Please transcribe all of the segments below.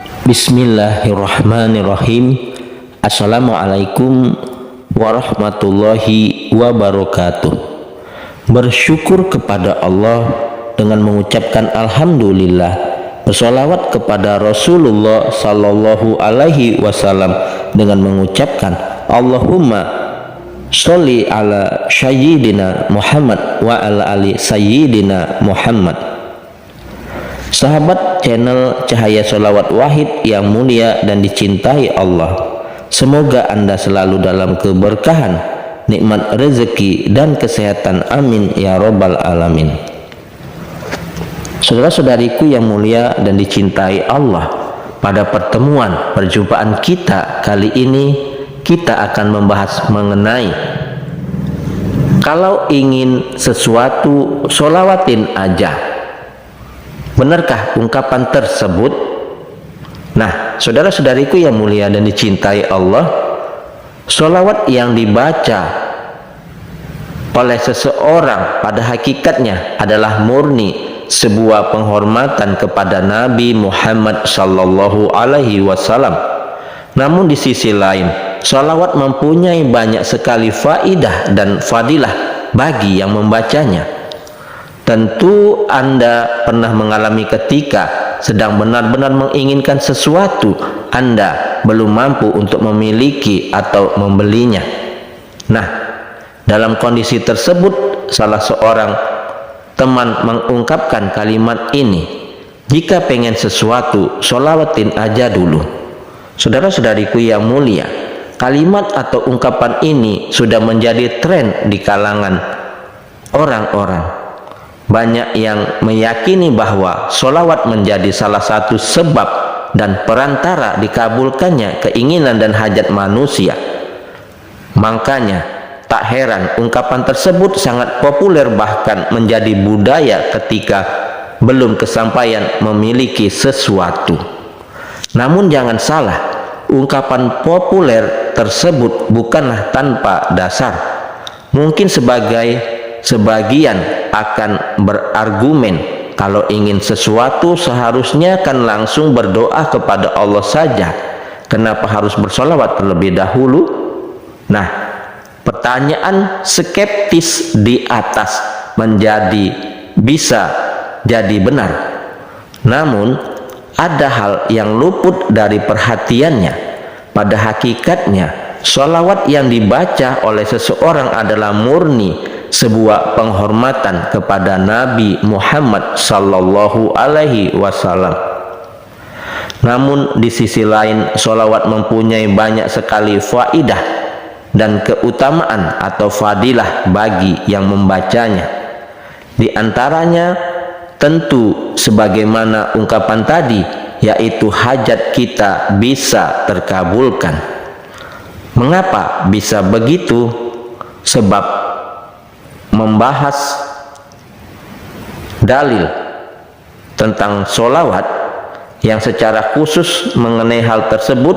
Bismillahirrahmanirrahim. Assalamualaikum warahmatullahi wabarakatuh. Bersyukur kepada Allah dengan mengucapkan alhamdulillah, bersolawat kepada Rasulullah sallallahu alaihi wasallam dengan mengucapkan Allahumma sholli ala sayyidina Muhammad wa ala ali sayyidina Muhammad. Sahabat channel Cahaya Sholawat Wahid yang mulia dan dicintai Allah, semoga Anda selalu dalam keberkahan, nikmat rezeki dan kesehatan, amin ya robbal alamin. Saudara-saudariku yang mulia dan dicintai Allah, pada perjumpaan kita kali ini kita akan membahas mengenai kalau ingin sesuatu sholawatin aja. Benarkah ungkapan tersebut? Nah, saudara-saudariku yang mulia dan dicintai Allah, sholawat yang dibaca oleh seseorang pada hakikatnya adalah murni sebuah penghormatan kepada Nabi Muhammad sallallahu alaihi wasallam. Namun di sisi lain, sholawat mempunyai banyak sekali faidah dan fadilah bagi yang membacanya. Tentu Anda pernah mengalami ketika sedang benar-benar menginginkan sesuatu, Anda belum mampu untuk memiliki atau membelinya. Nah, dalam kondisi tersebut salah seorang teman mengungkapkan kalimat ini, jika pengen sesuatu, sholawatin aja dulu. Saudara-saudariku yang mulia, kalimat atau ungkapan ini sudah menjadi tren di kalangan orang-orang. Banyak yang meyakini bahwa sholawat menjadi salah satu sebab dan perantara dikabulkannya keinginan dan hajat manusia. Makanya tak heran ungkapan tersebut sangat populer, bahkan menjadi budaya ketika belum kesampaian memiliki sesuatu. Namun jangan salah, ungkapan populer tersebut bukanlah tanpa dasar. Mungkin sebagian akan berargumen kalau ingin sesuatu seharusnya kan langsung berdoa kepada Allah saja, kenapa harus bersolawat terlebih dahulu? Nah, pertanyaan skeptis di atas bisa jadi benar, namun ada hal yang luput dari perhatiannya. Pada hakikatnya sholawat yang dibaca oleh seseorang adalah murni sebuah penghormatan kepada Nabi Muhammad sallallahu alaihi wasallam. Namun di sisi lain, sholawat mempunyai banyak sekali faidah dan keutamaan atau fadilah bagi yang membacanya. Di antaranya tentu sebagaimana ungkapan tadi, yaitu hajat kita bisa terkabulkan. Mengapa bisa begitu? Sebab membahas dalil tentang sholawat yang secara khusus mengenai hal tersebut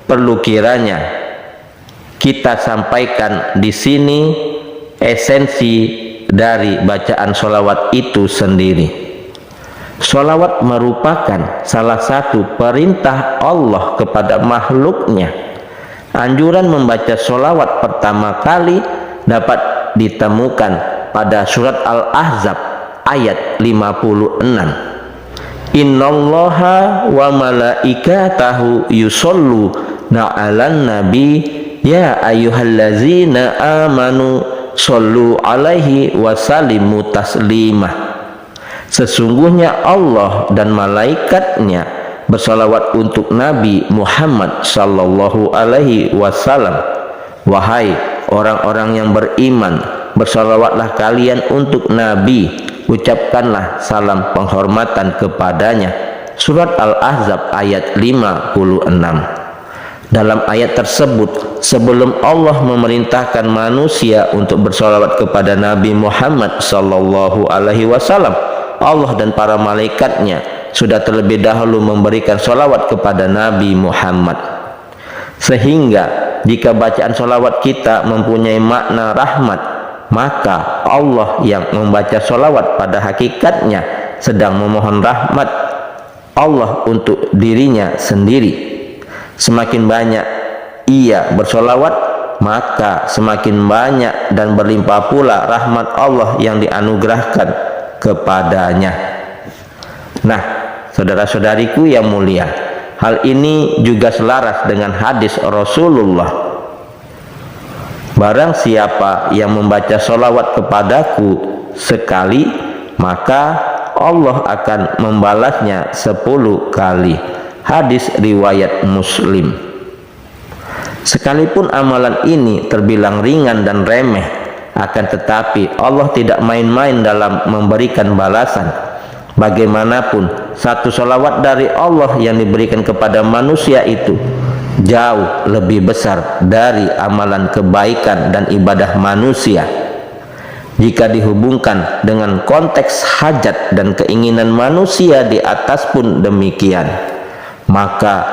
perlu kiranya kita sampaikan di sini esensi dari bacaan sholawat itu sendiri. Sholawat merupakan salah satu perintah Allah kepada makhluknya. Anjuran membaca sholawat pertama kali dapat ditemukan pada surat Al-Ahzab ayat 56. Innallaha wa malaikatahu yusholluna 'alan nabi ya ayyuhallazina amanu shollu 'alaihi wa sallimu taslimah. Sesungguhnya Allah dan malaikatnya bersalawat untuk Nabi Muhammad sallallahu alaihi wasallam. Wahai orang-orang yang beriman, bersalawatlah kalian untuk Nabi, ucapkanlah salam penghormatan kepadanya. Surat Al-Ahzab ayat 56. Dalam ayat tersebut, sebelum Allah memerintahkan manusia untuk bersalawat kepada Nabi Muhammad sallallahu alaihi wasallam, Allah dan para malaikatnya sudah terlebih dahulu memberikan salawat kepada Nabi Muhammad. Sehingga jika bacaan sholawat kita mempunyai makna rahmat, maka Allah yang membaca sholawat pada hakikatnya sedang memohon rahmat Allah untuk dirinya sendiri. Semakin banyak ia bersolawat, maka semakin banyak dan berlimpah pula rahmat Allah yang dianugerahkan kepadanya. Nah, saudara-saudariku yang mulia, hal ini juga selaras dengan hadis Rasulullah. Barang siapa yang membaca solawat kepadaku sekali, maka Allah akan membalasnya 10 kali. Hadis riwayat Muslim. Sekalipun amalan ini terbilang ringan dan remeh, akan tetapi Allah tidak main-main dalam memberikan balasan. Bagaimanapun, satu solawat dari Allah yang diberikan kepada manusia itu jauh lebih besar dari amalan kebaikan dan ibadah manusia. Jika dihubungkan dengan konteks hajat dan keinginan manusia di atas pun demikian, maka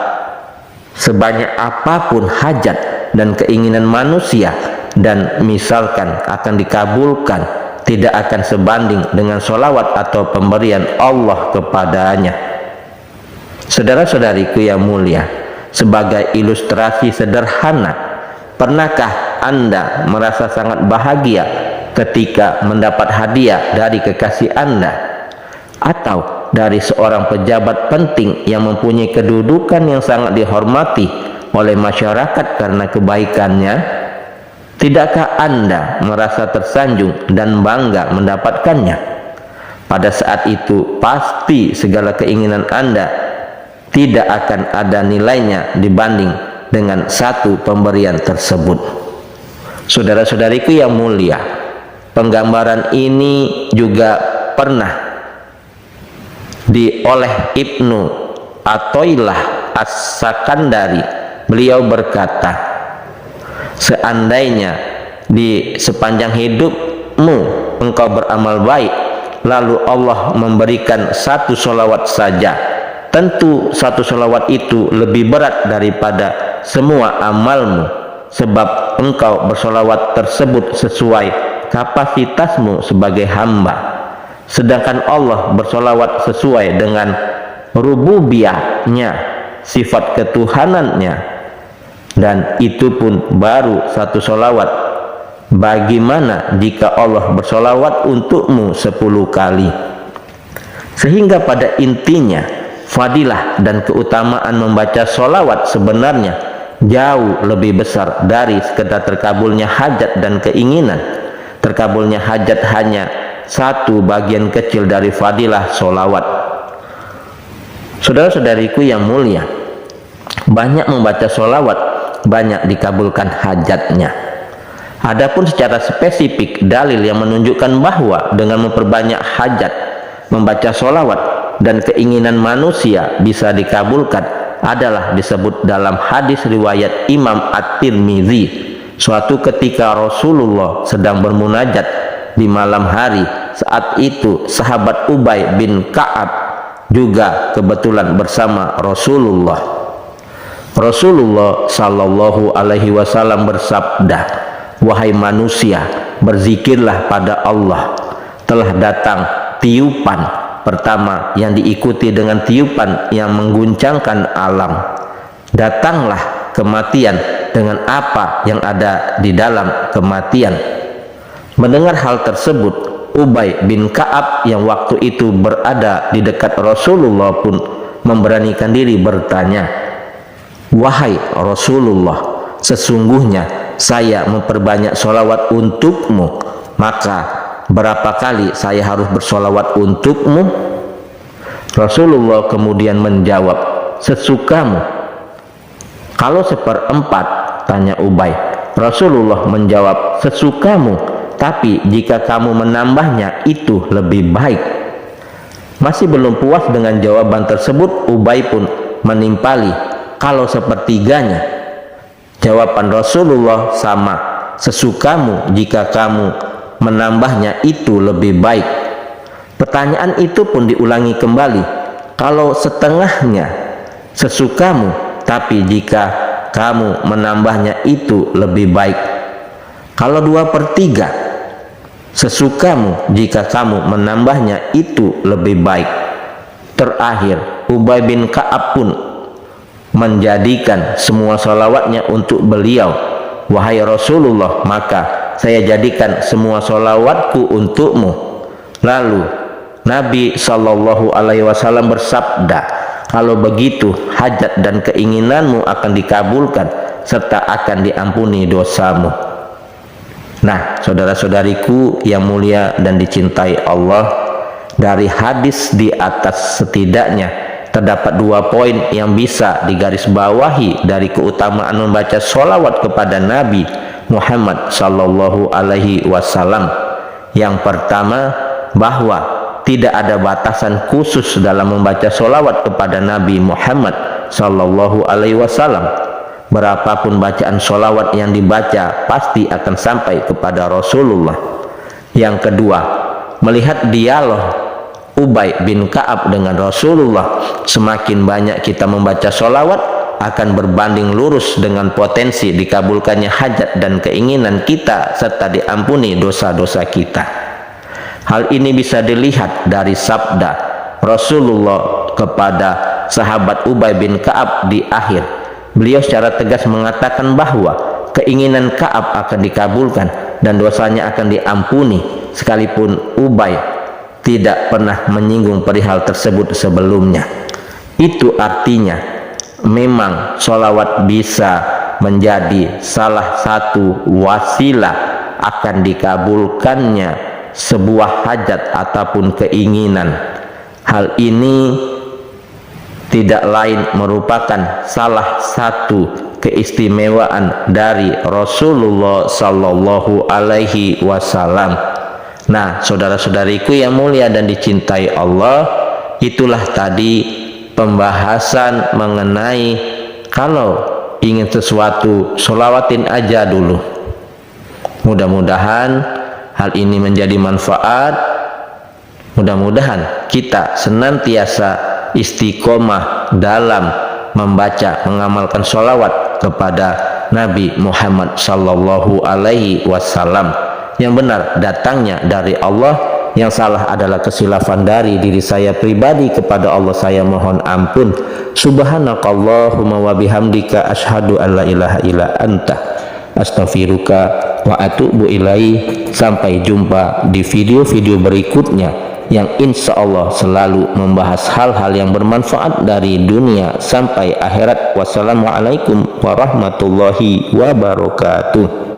sebanyak apapun hajat dan keinginan manusia dan misalkan akan dikabulkan, tidak akan sebanding dengan solawat atau pemberian Allah kepadanya. Saudara-saudariku yang mulia, sebagai ilustrasi sederhana, pernahkah Anda merasa sangat bahagia ketika mendapat hadiah dari kekasih Anda atau dari seorang pejabat penting yang mempunyai kedudukan yang sangat dihormati oleh masyarakat karena kebaikannya? Tidakkah Anda merasa tersanjung dan bangga mendapatkannya? Pada saat itu pasti segala keinginan Anda tidak akan ada nilainya dibanding dengan satu pemberian tersebut. Saudara-saudariku yang mulia, penggambaran ini juga pernah oleh Ibnu Athaillah As-Sakandari. Beliau berkata, seandainya di sepanjang hidupmu engkau beramal baik, lalu Allah memberikan satu solawat saja, tentu satu solawat itu lebih berat daripada semua amalmu, sebab engkau bersolawat tersebut sesuai kapasitasmu sebagai hamba. Sedangkan Allah bersolawat sesuai dengan rububiyahnya, sifat ketuhanannya, dan itu pun baru satu solawat. Bagaimana jika Allah bersolawat untukmu 10 kali? Sehingga pada intinya, fadilah dan keutamaan membaca solawat sebenarnya jauh lebih besar dari sekedar terkabulnya hajat dan keinginan. Terkabulnya hajat hanya satu bagian kecil dari fadilah solawat. Saudara-saudariku yang mulia, banyak membaca solawat, banyak dikabulkan hajatnya. Adapun secara spesifik dalil yang menunjukkan bahwa dengan memperbanyak hajat, membaca solawat dan keinginan manusia bisa dikabulkan adalah disebut dalam hadis riwayat Imam At-Tirmidzi. Suatu ketika Rasulullah sedang bermunajat di malam hari. Saat itu sahabat Ubay bin Ka'ab juga kebetulan bersama Rasulullah. Rasulullah sallallahu alaihi wasallam bersabda, wahai manusia, berzikirlah pada Allah. Telah datang tiupan pertama yang diikuti dengan tiupan yang mengguncangkan alam. Datanglah kematian dengan apa yang ada di dalam kematian. Mendengar hal tersebut, Ubay bin Ka'ab yang waktu itu berada di dekat Rasulullah pun memberanikan diri bertanya, wahai Rasulullah, sesungguhnya saya memperbanyak solawat untukmu, maka berapa kali saya harus bersolawat untukmu? Rasulullah kemudian menjawab, sesukamu. Kalau 1/4, tanya Ubay. Rasulullah menjawab, sesukamu, tapi jika kamu menambahnya itu lebih baik. Masih belum puas dengan jawaban tersebut, Ubay pun menimpali, kalau 1/3-nya. Jawaban Rasulullah sama, sesukamu, jika kamu menambahnya itu lebih baik. Pertanyaan itu pun diulangi kembali, kalau 1/2-nya, sesukamu, tapi jika kamu menambahnya itu lebih baik. Kalau 2/3, sesukamu, jika kamu menambahnya itu lebih baik. Terakhir Ubay bin Ka'ab pun menjadikan semua salawatnya untuk beliau. Wahai Rasulullah, maka saya jadikan semua salawatku untukmu. Lalu Nabi Shallallahu Alaihi Wasallam bersabda, kalau begitu hajat dan keinginanmu akan dikabulkan serta akan diampuni dosamu. Nah, saudara-saudariku yang mulia dan dicintai Allah, dari hadis di atas setidaknya terdapat 2 poin yang bisa digarisbawahi dari keutamaan membaca sholawat kepada Nabi Muhammad Sallallahu Alaihi Wasallam. Yang pertama, bahwa tidak ada batasan khusus dalam membaca sholawat kepada Nabi Muhammad Sallallahu Alaihi Wasallam. Berapapun bacaan sholawat yang dibaca pasti akan sampai kepada Rasulullah. Yang kedua, melihat dialog Ubay bin Ka'ab dengan Rasulullah, semakin banyak kita membaca sholawat akan berbanding lurus dengan potensi dikabulkannya hajat dan keinginan kita serta diampuni dosa-dosa kita. Hal ini bisa dilihat dari sabda Rasulullah kepada sahabat Ubay bin Ka'ab di akhir. Beliau secara tegas mengatakan bahwa keinginan Ka'ab akan dikabulkan dan dosanya akan diampuni, sekalipun Ubay tidak pernah menyinggung perihal tersebut sebelumnya. Itu artinya memang sholawat bisa menjadi salah satu wasilah akan dikabulkannya sebuah hajat ataupun keinginan. Hal ini tidak lain merupakan salah satu keistimewaan dari Rasulullah Sallallahu Alaihi Wasallam. Nah, saudara-saudariku yang mulia dan dicintai Allah, itulah tadi pembahasan mengenai kalau ingin sesuatu, sholawatin aja dulu. Mudah-mudahan hal ini menjadi manfaat. Mudah-mudahan kita senantiasa istiqomah dalam membaca, mengamalkan sholawat kepada Nabi Muhammad Sallallahu Alaihi Wasallam. Yang benar datangnya dari Allah, yang salah adalah kesilafan dari diri saya pribadi. Kepada Allah saya mohon ampun. Subhanakallahumma wa bihamdika asyhadu an la ilaha illa anta astaghfiruka wa atubu ilaih. Sampai jumpa di video-video berikutnya yang insya Allah selalu membahas hal-hal yang bermanfaat dari dunia sampai akhirat. Wassalamualaikum warahmatullahi wabarakatuh.